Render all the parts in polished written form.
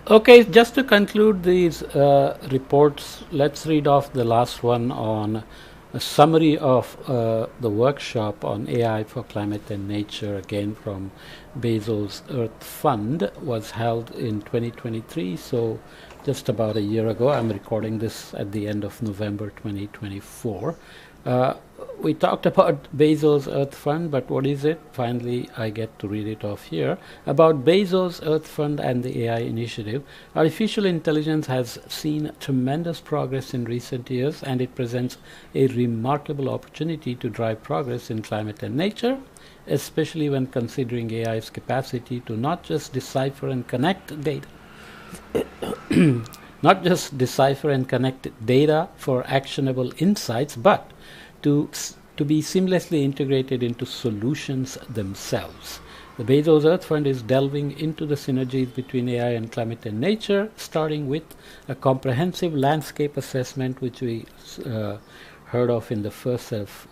Okay, just to conclude these reports, let's read off the last one on a summary of the workshop on AI for climate and nature, again from Bezos Earth Fund, was held in 2023. So just about a year ago. I'm recording this at the end of November 2024. Uh, we talked about Bezos Earth Fund, but what is it? Finally, I get to read it off here. About Bezos Earth Fund and the AI initiative, artificial intelligence has seen tremendous progress in recent years, and it presents a remarkable opportunity to drive progress in climate and nature, especially when considering AI's capacity to not just decipher and connect data, not just decipher and connect data for actionable insights, but to, to be seamlessly integrated into solutions themselves. The Bezos Earth Fund is delving into the synergies between AI and climate and nature, starting with a comprehensive landscape assessment, which we heard of in the first set of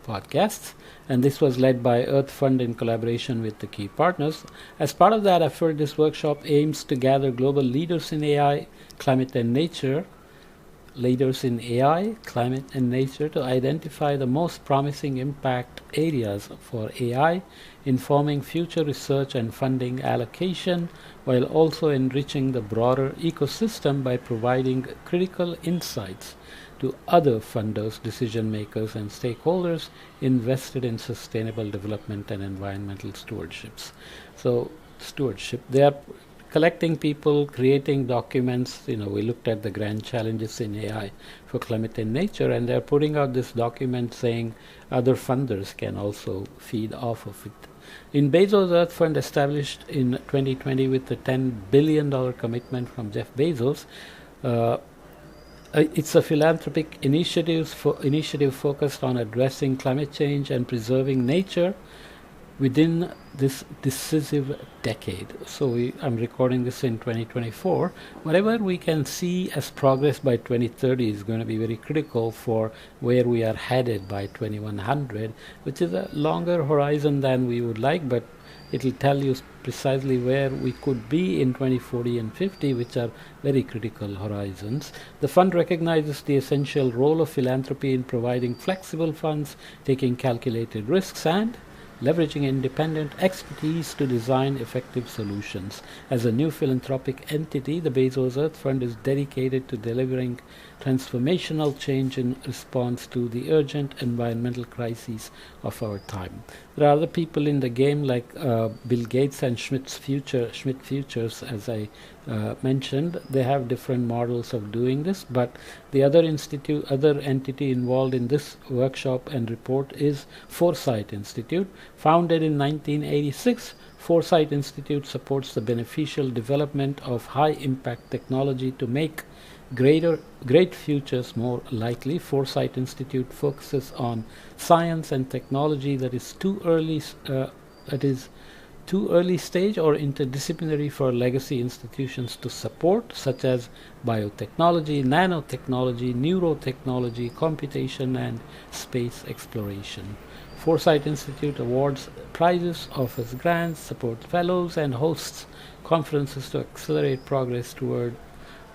podcasts. And this was led by Earth Fund in collaboration with the key partners. As part of that effort, this workshop aims to gather global leaders in AI, climate and nature, to identify the most promising impact areas for AI, informing future research and funding allocation, while also enriching the broader ecosystem by providing critical insights to other funders, decision makers, and stakeholders invested in sustainable development and environmental stewardship. They are collecting people, creating documents. We looked at the grand challenges in AI for climate and nature, and they're putting out this document saying other funders can also feed off of it. In Bezos Earth Fund, established in 2020 with a $10 billion commitment from Jeff Bezos, it's a philanthropic initiative focused on addressing climate change and preserving nature within this decisive decade. So I'm recording this in 2024. Whatever we can see as progress by 2030 is going to be very critical for where we are headed by 2100, which is a longer horizon than we would like, but it'll tell you precisely where we could be in 2040 and 50, which are very critical horizons. The fund recognizes the essential role of philanthropy in providing flexible funds, taking calculated risks, and leveraging independent expertise to design effective solutions. As a new philanthropic entity, the Bezos Earth Fund is dedicated to delivering transformational change in response to the urgent environmental crises of our time. There are other people in the game like Bill Gates and Schmidt Futures, as I mentioned. They have different models of doing this, but the other entity involved in this workshop and report is Foresight Institute. Founded in 1986, Foresight Institute supports the beneficial development of high-impact technology to make great futures more likely. Foresight Institute focuses on science and technology that is too early stage or interdisciplinary for legacy institutions to support, such as biotechnology, nanotechnology, neurotechnology, computation, and space exploration. Foresight Institute awards prizes, offers grants, supports fellows, and hosts conferences to accelerate progress toward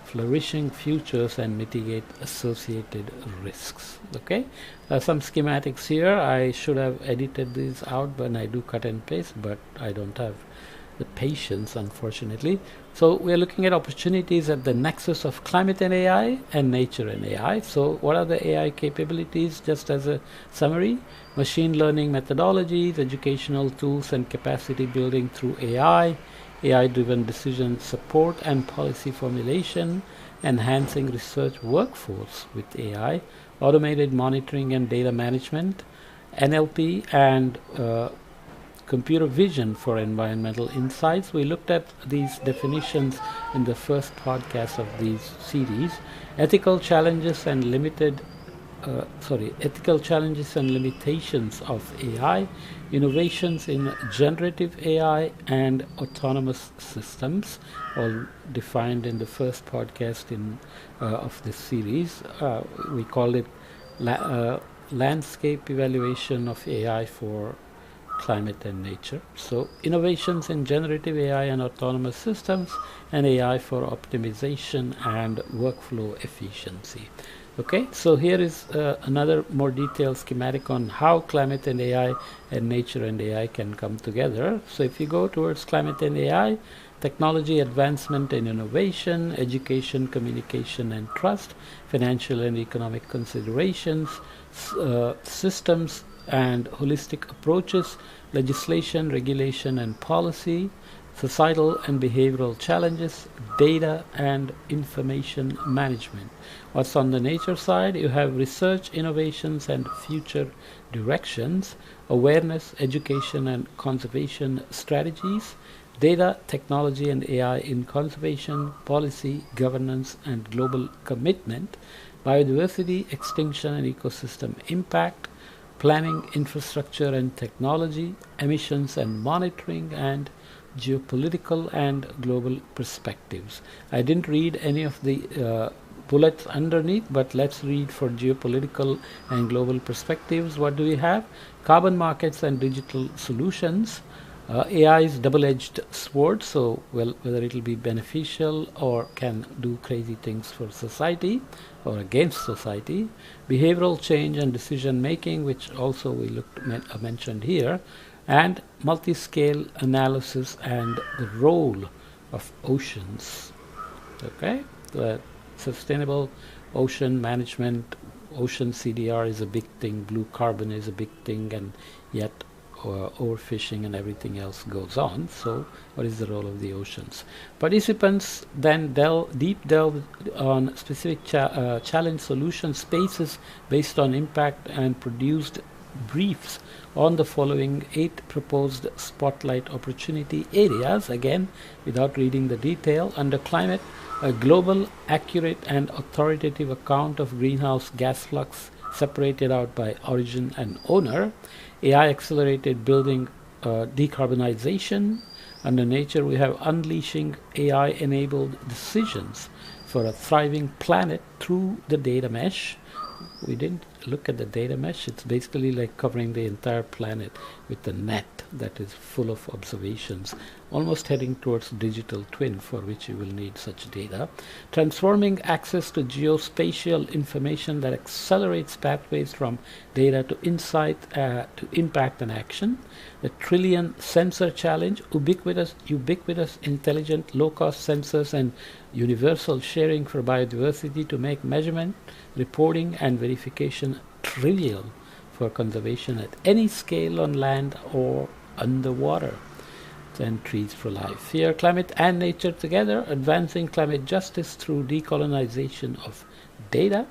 flourishing futures and mitigate associated risks. Okay, some schematics here. I should have edited these out, but I do cut and paste, but I don't have the patience, unfortunately. So we are looking at opportunities at the nexus of climate and AI and nature and AI. So what are the AI capabilities? Just as a summary: machine learning methodologies, educational tools, and capacity building through AI-driven decision support and policy formulation, enhancing research workforce with AI, automated monitoring and data management, NLP, and computer vision for environmental insights. We looked at these definitions in the first podcast of these series. Ethical challenges and limitations of AI, innovations in generative AI and autonomous systems, all defined in the first podcast of this series. We call it landscape evaluation of AI for climate and nature. So innovations in generative AI and autonomous systems, and AI for optimization and workflow efficiency. Okay, so here is another more detailed schematic on how climate and AI and nature and AI can come together. So if you go towards climate and AI, technology advancement and innovation, education, communication and trust, financial and economic considerations, systems and holistic approaches, legislation, regulation and policy, societal and behavioral challenges, data and information management. What's on the nature side? You have research, innovations and future directions, awareness, education and conservation strategies, data, technology and AI in conservation, policy, governance and global commitment, biodiversity, extinction and ecosystem impact, planning, infrastructure and technology, emissions and monitoring, and geopolitical and global perspectives. I didn't read any of the bullets underneath, but let's read for geopolitical and global perspectives. What do we have? Carbon markets and digital solutions. AI's double-edged sword, so whether it will be beneficial or can do crazy things for society or against society. Behavioral change and decision making, which also we mentioned here, and multi-scale analysis and the role of oceans. Okay, the sustainable ocean management, ocean CDR is a big thing, blue carbon is a big thing, and yet overfishing and everything else goes on. So what is the role of the oceans? Participants then deep delve on specific challenge solution spaces based on impact and produced briefs on the following 8 proposed spotlight opportunity areas. Again, without reading the detail, under climate, a global, accurate and authoritative account of greenhouse gas flux separated out by origin and owner. AI accelerated building decarbonization. Under nature, we have unleashing AI enabled decisions for a thriving planet through the data mesh. We didn't look at the data mesh. It's basically like covering the entire planet with a net that is full of observations, almost heading towards digital twin, for which you will need such data. Transforming access to geospatial information that accelerates pathways from data to insight to impact and action. The trillion sensor challenge, ubiquitous intelligent low-cost sensors and universal sharing for biodiversity to make measurement, reporting and verification trivial for conservation at any scale on land or underwater. And trees for life. Here, climate and nature together, advancing climate justice through decolonization of data.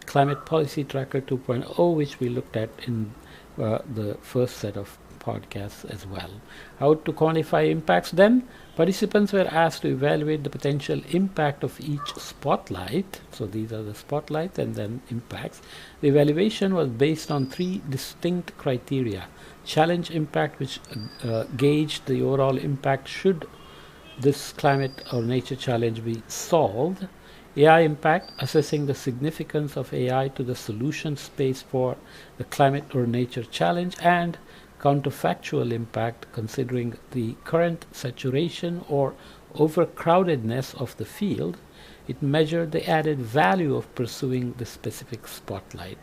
Climate Policy Tracker 2.0, which we looked at in the first set of podcasts as well. How to quantify impacts then? Participants were asked to evaluate the potential impact of each spotlight. So these are the spotlights and then impacts. The evaluation was based on 3 distinct criteria. Challenge impact, which gauged the overall impact should this climate or nature challenge be solved. AI impact, assessing the significance of AI to the solution space for the climate or nature challenge. And counterfactual impact, considering the current saturation or overcrowdedness of the field. It measured the added value of pursuing the specific spotlight.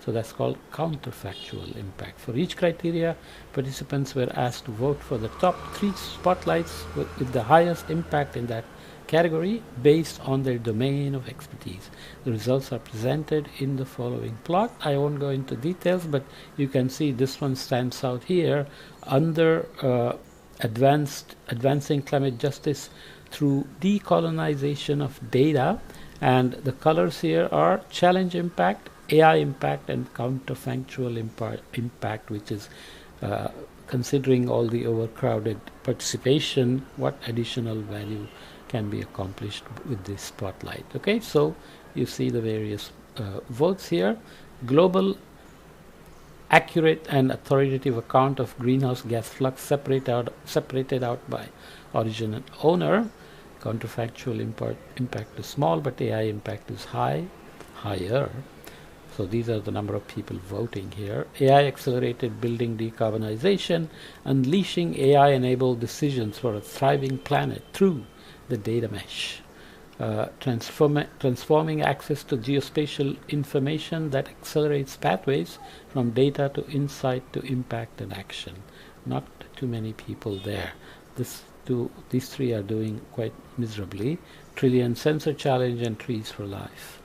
So that's called counterfactual impact. For each criteria, participants were asked to vote for the top 3 spotlights with the highest impact in that category based on their domain of expertise. The results are presented in the following plot. I won't go into details, but you can see this one stands out here under advancing climate justice through decolonization of data, and the colors here are challenge impact, AI impact, and counterfactual impact, which is considering all the overcrowded participation, what additional value can be accomplished with this spotlight. Okay, so you see the various votes here. Global, accurate and authoritative account of greenhouse gas flux separated out by origin and owner. Counterfactual impact is small, but AI impact is higher. So these are the number of people voting here. AI accelerated building decarbonization, unleashing AI-enabled decisions for a thriving planet through the data mesh. Transforming access to geospatial information that accelerates pathways from data to insight to impact and action. Not too many people there. These three are doing quite miserably. Trillion sensor challenge and trees for life.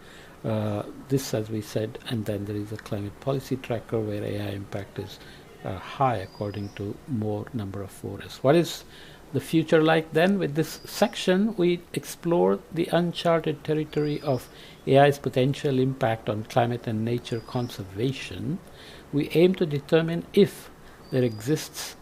This, as we said, and then there is a climate policy tracker where AI impact is high according to more number of forests. What is the future like then? With this section, we explore the uncharted territory of AI's potential impact on climate and nature conservation. We aim to determine if there exist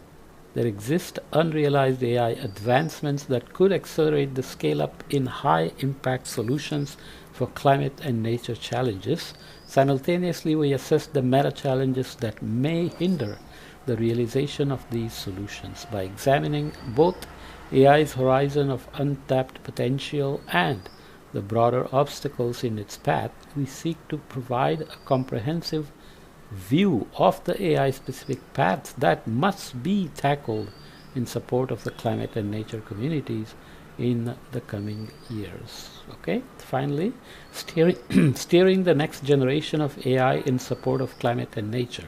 unrealized AI advancements that could accelerate the scale-up in high-impact solutions for climate and nature challenges. Simultaneously, we assess the meta-challenges that may hinder the realization of these solutions. By examining both AI's horizon of untapped potential and the broader obstacles in its path, we seek to provide a comprehensive view of the AI-specific paths that must be tackled in support of the climate and nature communities in the coming years. Okay, finally, steering the next generation of AI in support of climate and nature.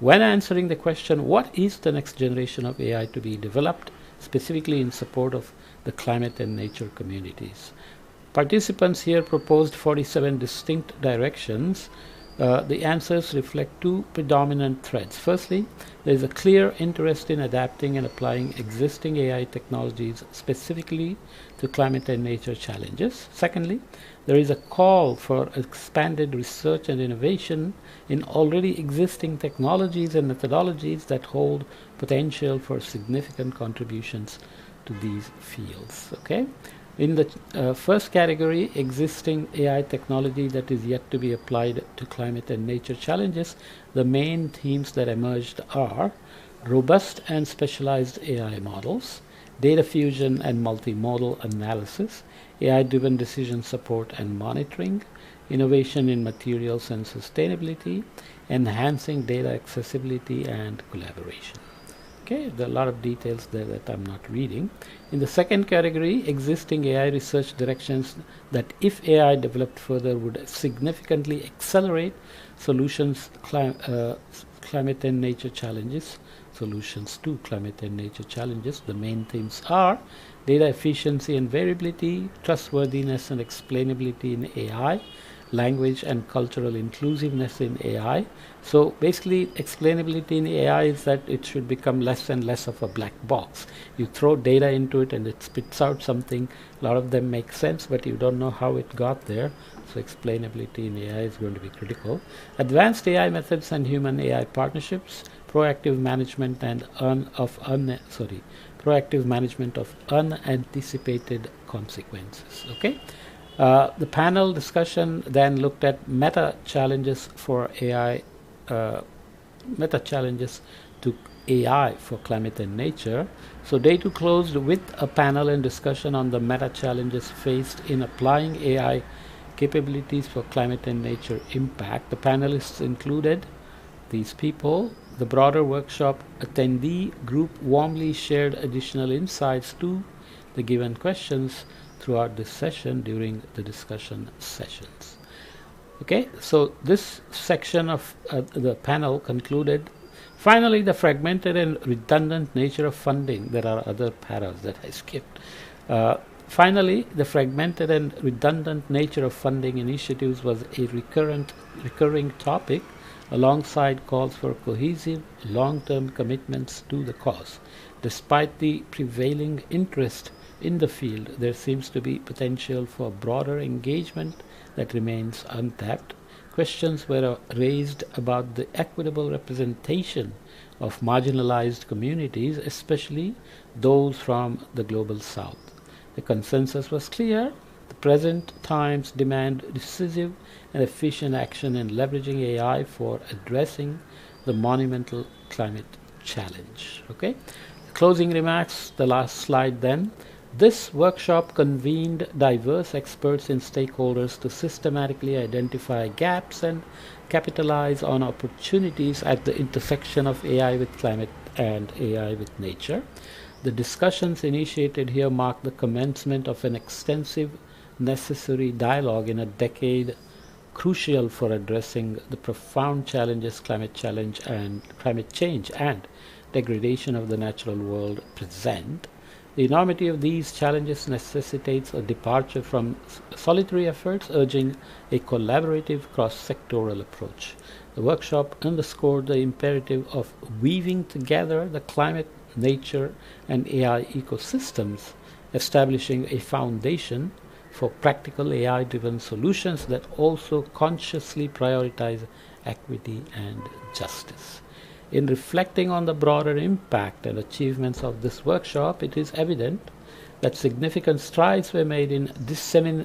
When answering the question, what is the next generation of AI to be developed specifically in support of the climate and nature communities? Participants here proposed 47 distinct directions. The answers reflect two predominant threads. Firstly, there is a clear interest in adapting and applying existing AI technologies specifically to climate and nature challenges. Secondly, there is a call for expanded research and innovation in already existing technologies and methodologies that hold potential for significant contributions to these fields. Okay. In the first category, existing AI technology that is yet to be applied to climate and nature challenges, the main themes that emerged are robust and specialized AI models, data fusion and multimodal analysis, AI-driven decision support and monitoring, innovation in materials and sustainability, enhancing data accessibility and collaboration. Okay, there are a lot of details there that I'm not reading. In the second category, existing AI research directions that, if AI developed further, would significantly accelerate solutions climate and nature challenges, solutions to climate and nature challenges. The main themes are data efficiency and variability, trustworthiness and explainability in AI, language and cultural inclusiveness in AI. So basically, explainability in AI is that it should become less and less of a black box. You throw data into it and it spits out something. A lot of them make sense, but you don't know how it got there. So explainability in AI is going to be critical. Advanced AI methods and human AI partnerships, proactive management and proactive management of unanticipated consequences. Okay. The panel discussion then looked at meta challenges for AI, meta challenges to AI for climate and nature. So day two closed with a panel and discussion on the meta challenges faced in applying AI capabilities for climate and nature impact. The panelists included these people. The broader workshop attendee group warmly shared additional insights to the given questions throughout this session during the discussion sessions. Okay, so this section of the panel concluded. Finally, the fragmented and redundant nature of funding. There are other paras that I skipped. Finally, the fragmented and redundant nature of funding initiatives was a recurring topic, alongside calls for cohesive, long-term commitments to the cause. Despite the prevailing interest in the field, there seems to be potential for broader engagement that remains untapped. Questions were raised about the equitable representation of marginalized communities, especially those from the global south. The consensus was clear. The present times demand decisive and efficient action in leveraging AI for addressing the monumental climate challenge. Okay. Closing remarks, the last slide then. This workshop convened diverse experts and stakeholders to systematically identify gaps and capitalize on opportunities at the intersection of AI with climate and AI with nature. The discussions initiated here mark the commencement of an extensive, necessary dialogue in a decade crucial for addressing the profound challenges climate change and degradation of the natural world present. The enormity of these challenges necessitates a departure from solitary efforts, urging a collaborative cross-sectoral approach. The workshop underscored the imperative of weaving together the climate, nature, and AI ecosystems, establishing a foundation for practical AI-driven solutions that also consciously prioritize equity and justice. In reflecting on the broader impact and achievements of this workshop, it is evident that significant strides were made in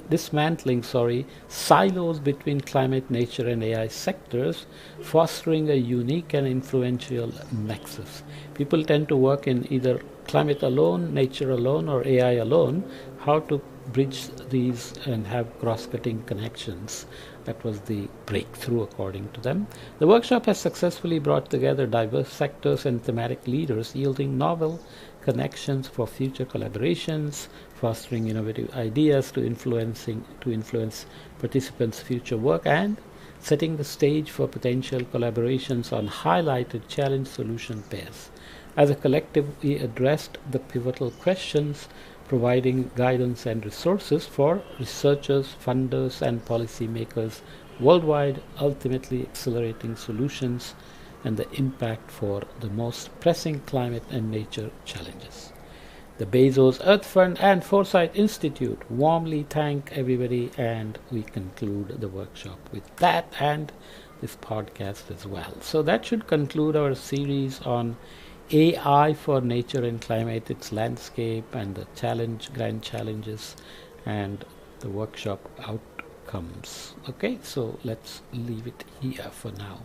dismantling silos between climate, nature, and AI sectors, fostering a unique and influential nexus. People tend to work in either climate alone, nature alone, or AI alone. How to bridge these and have cross-cutting connections? That was the breakthrough, according to them. The workshop has successfully brought together diverse sectors and thematic leaders, yielding novel connections for future collaborations, fostering innovative ideas to influence participants' future work, and setting the stage for potential collaborations on highlighted challenge solution pairs. As a collective, we addressed the pivotal questions, providing guidance and resources for researchers, funders, and policymakers worldwide, ultimately accelerating solutions and the impact for the most pressing climate and nature challenges. The Bezos Earth Fund and Foresight Institute warmly thank everybody, and we conclude the workshop with that and this podcast as well. So that should conclude our series on AI for nature and climate, its landscape and the grand challenges and the workshop outcomes. Okay, so let's leave it here for now.